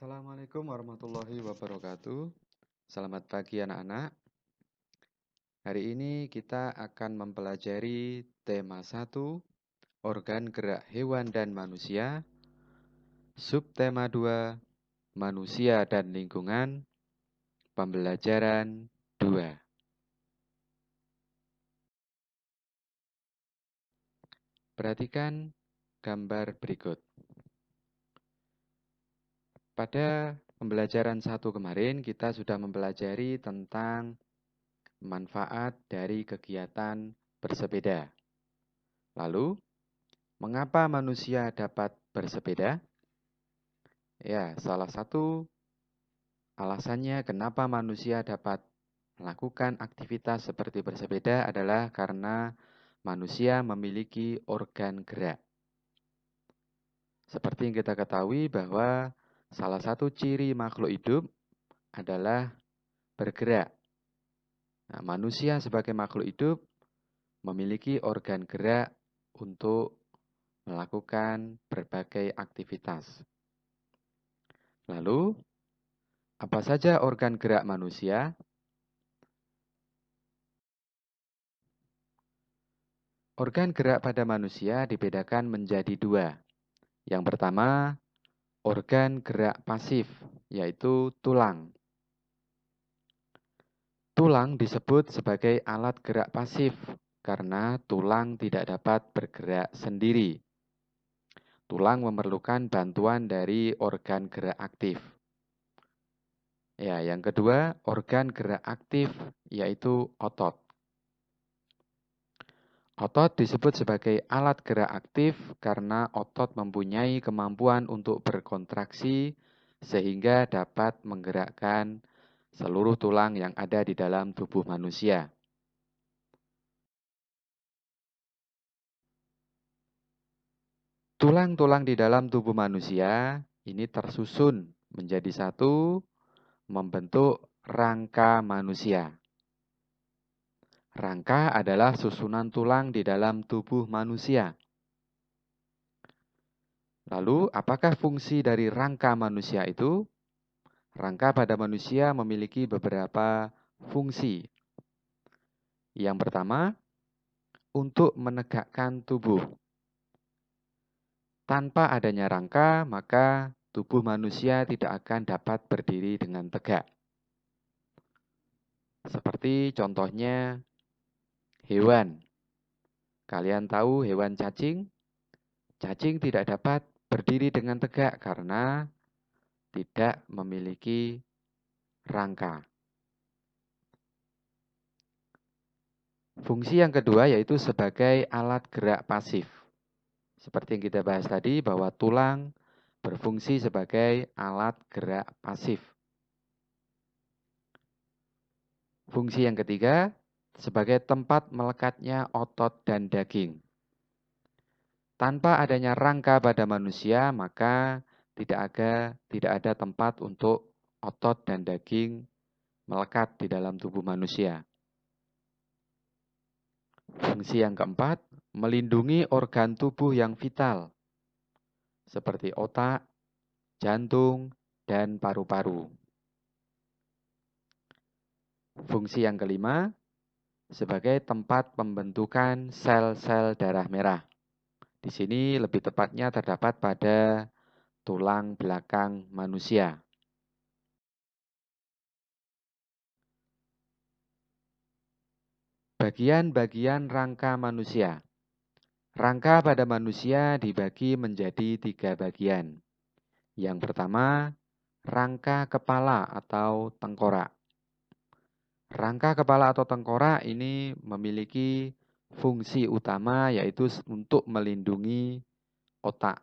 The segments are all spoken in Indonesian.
Assalamualaikum warahmatullahi wabarakatuh. Selamat pagi anak-anak. Hari ini kita akan mempelajari tema 1, organ gerak hewan dan manusia. Subtema 2, manusia dan lingkungan. Pembelajaran 2. Perhatikan gambar berikut. Pada pembelajaran 1 kemarin kita sudah mempelajari tentang manfaat dari kegiatan bersepeda. Lalu, mengapa manusia dapat bersepeda? Ya, salah satu alasannya kenapa manusia dapat melakukan aktivitas seperti bersepeda adalah karena manusia memiliki organ gerak. Seperti yang kita ketahui bahwa salah satu ciri makhluk hidup adalah bergerak. Nah, manusia sebagai makhluk hidup memiliki organ gerak untuk melakukan berbagai aktivitas. Lalu, apa saja organ gerak manusia? Organ gerak pada manusia dibedakan menjadi 2. Yang pertama, organ gerak pasif, yaitu tulang. Tulang disebut sebagai alat gerak pasif karena tulang tidak dapat bergerak sendiri. Tulang memerlukan bantuan dari organ gerak aktif. Ya, yang kedua, organ gerak aktif yaitu otot. Otot disebut sebagai alat gerak aktif karena otot mempunyai kemampuan untuk berkontraksi sehingga dapat menggerakkan seluruh tulang yang ada di dalam tubuh manusia. Tulang-tulang di dalam tubuh manusia ini tersusun menjadi satu, membentuk rangka manusia. Rangka adalah susunan tulang di dalam tubuh manusia. Lalu, apakah fungsi dari rangka manusia itu? Rangka pada manusia memiliki beberapa fungsi. Yang pertama, untuk menegakkan tubuh. Tanpa adanya rangka, maka tubuh manusia tidak akan dapat berdiri dengan tegak. Seperti contohnya hewan. Kalian tahu hewan cacing? Cacing tidak dapat berdiri dengan tegak karena tidak memiliki rangka. Fungsi yang kedua yaitu sebagai alat gerak pasif. Seperti yang kita bahas tadi bahwa tulang berfungsi sebagai alat gerak pasif. Fungsi yang ketiga sebagai tempat melekatnya otot dan daging. Tanpa adanya rangka pada manusia, maka tidak ada tempat untuk otot dan daging melekat di dalam tubuh manusia. Fungsi yang keempat, melindungi organ tubuh yang vital, seperti otak, jantung, dan paru-paru. Fungsi yang kelima, sebagai tempat pembentukan sel-sel darah merah. Di sini lebih tepatnya terdapat pada tulang belakang manusia. Bagian-bagian rangka manusia. Rangka pada manusia dibagi menjadi 3 bagian. Yang pertama, rangka kepala atau tengkorak. Rangka kepala atau tengkorak ini memiliki fungsi utama yaitu untuk melindungi otak.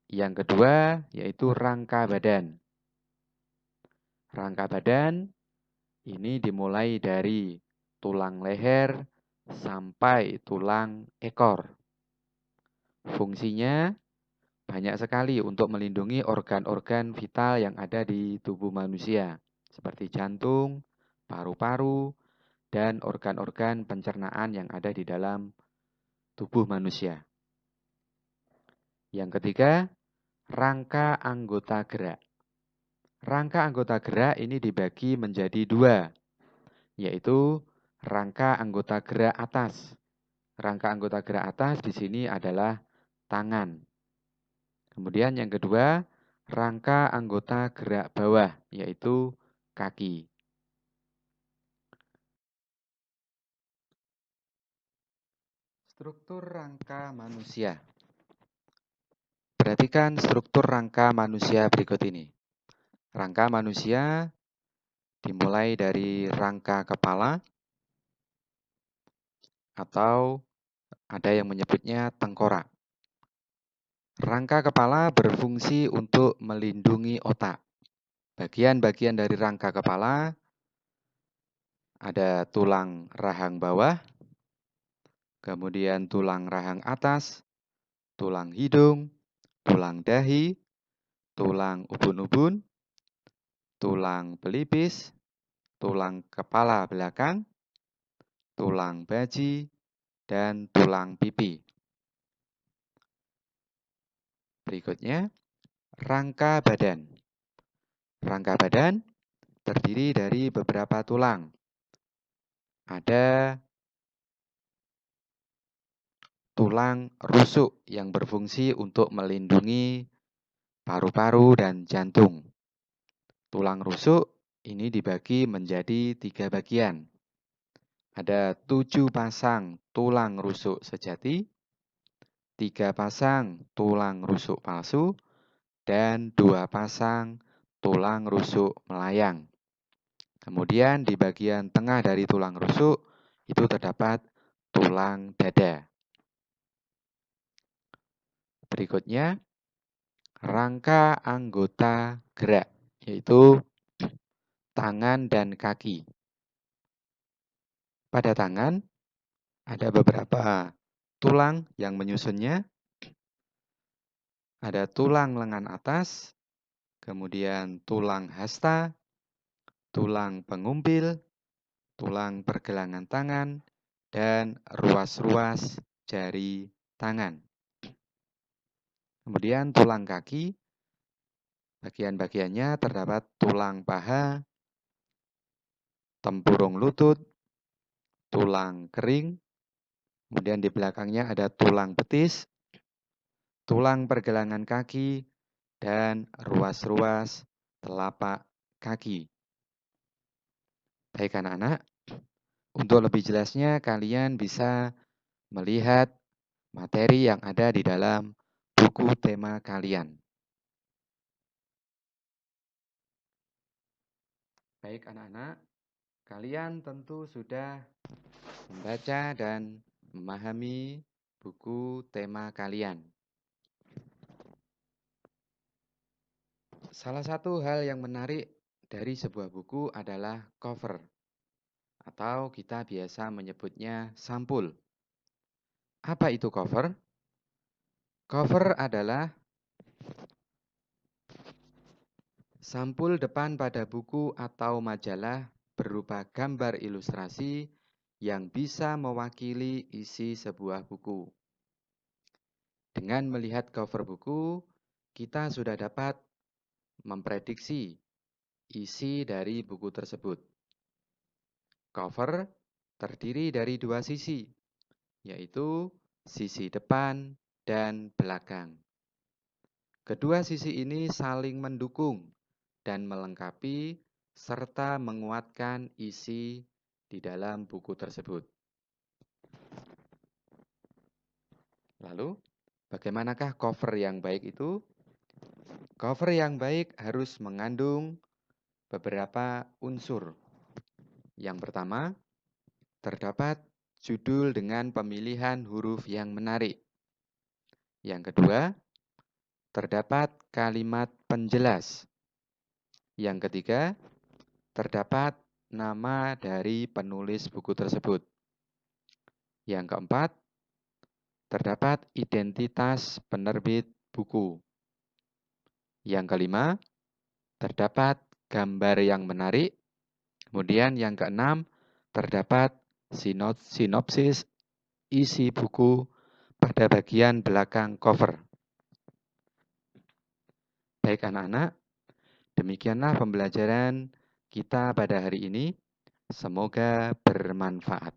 Yang kedua yaitu rangka badan. Rangka badan ini dimulai dari tulang leher sampai tulang ekor. Fungsinya banyak sekali untuk melindungi organ-organ vital yang ada di tubuh manusia, seperti jantung, paru-paru, dan organ-organ pencernaan yang ada di dalam tubuh manusia. Yang ketiga, rangka anggota gerak. Rangka anggota gerak ini dibagi menjadi dua, yaitu rangka anggota gerak atas. Rangka anggota gerak atas di sini adalah tangan. Kemudian yang kedua, rangka anggota gerak bawah, yaitu kaki. Struktur rangka manusia. Perhatikan struktur rangka manusia berikut ini. Rangka manusia dimulai dari rangka kepala, atau ada yang menyebutnya tengkorak. Rangka kepala berfungsi untuk melindungi otak. Bagian-bagian dari rangka kepala ada tulang rahang bawah, kemudian tulang rahang atas, tulang hidung, tulang dahi, tulang ubun-ubun, tulang pelipis, tulang kepala belakang, tulang baji, dan tulang pipi. Berikutnya, rangka badan. Rangka badan terdiri dari beberapa tulang. Ada tulang rusuk yang berfungsi untuk melindungi paru-paru dan jantung. Tulang rusuk ini dibagi menjadi 3 bagian. Ada 7 pasang tulang rusuk sejati, 3 pasang tulang rusuk palsu, dan 2 pasang tulang rusuk melayang. Kemudian di bagian tengah dari tulang rusuk itu terdapat tulang dada. Berikutnya, rangka anggota gerak, yaitu tangan dan kaki. Pada tangan, ada beberapa tulang yang menyusunnya. Ada tulang lengan atas, kemudian tulang hasta, tulang pengumpil, tulang pergelangan tangan, dan ruas-ruas jari tangan. Kemudian tulang kaki, bagian-bagiannya terdapat tulang paha, tempurung lutut, tulang kering, kemudian di belakangnya ada tulang betis, tulang pergelangan kaki, dan ruas-ruas telapak kaki. Baik anak-anak, untuk lebih jelasnya kalian bisa melihat materi yang ada di dalam buku tema kalian. Baik anak-anak, kalian tentu sudah membaca dan memahami buku tema kalian. Salah satu hal yang menarik dari sebuah buku adalah cover, atau kita biasa menyebutnya sampul. Apa itu cover? Cover adalah sampul depan pada buku atau majalah berupa gambar ilustrasi yang bisa mewakili isi sebuah buku. Dengan melihat cover buku, kita sudah dapat memprediksi isi dari buku tersebut. Cover terdiri dari 2 sisi, yaitu sisi depan dan belakang. Kedua sisi ini saling mendukung dan melengkapi serta menguatkan isi di dalam buku tersebut. Lalu, bagaimanakah cover yang baik itu? Cover yang baik harus mengandung beberapa unsur. Yang pertama, terdapat judul dengan pemilihan huruf yang menarik. Yang kedua, terdapat kalimat penjelas. Yang ketiga, terdapat nama dari penulis buku tersebut. Yang keempat, terdapat identitas penerbit buku. Yang kelima, terdapat gambar yang menarik. Kemudian yang keenam, terdapat sinopsis isi buku pada bagian belakang cover. Baik anak-anak, demikianlah pembelajaran kita pada hari ini. Semoga bermanfaat.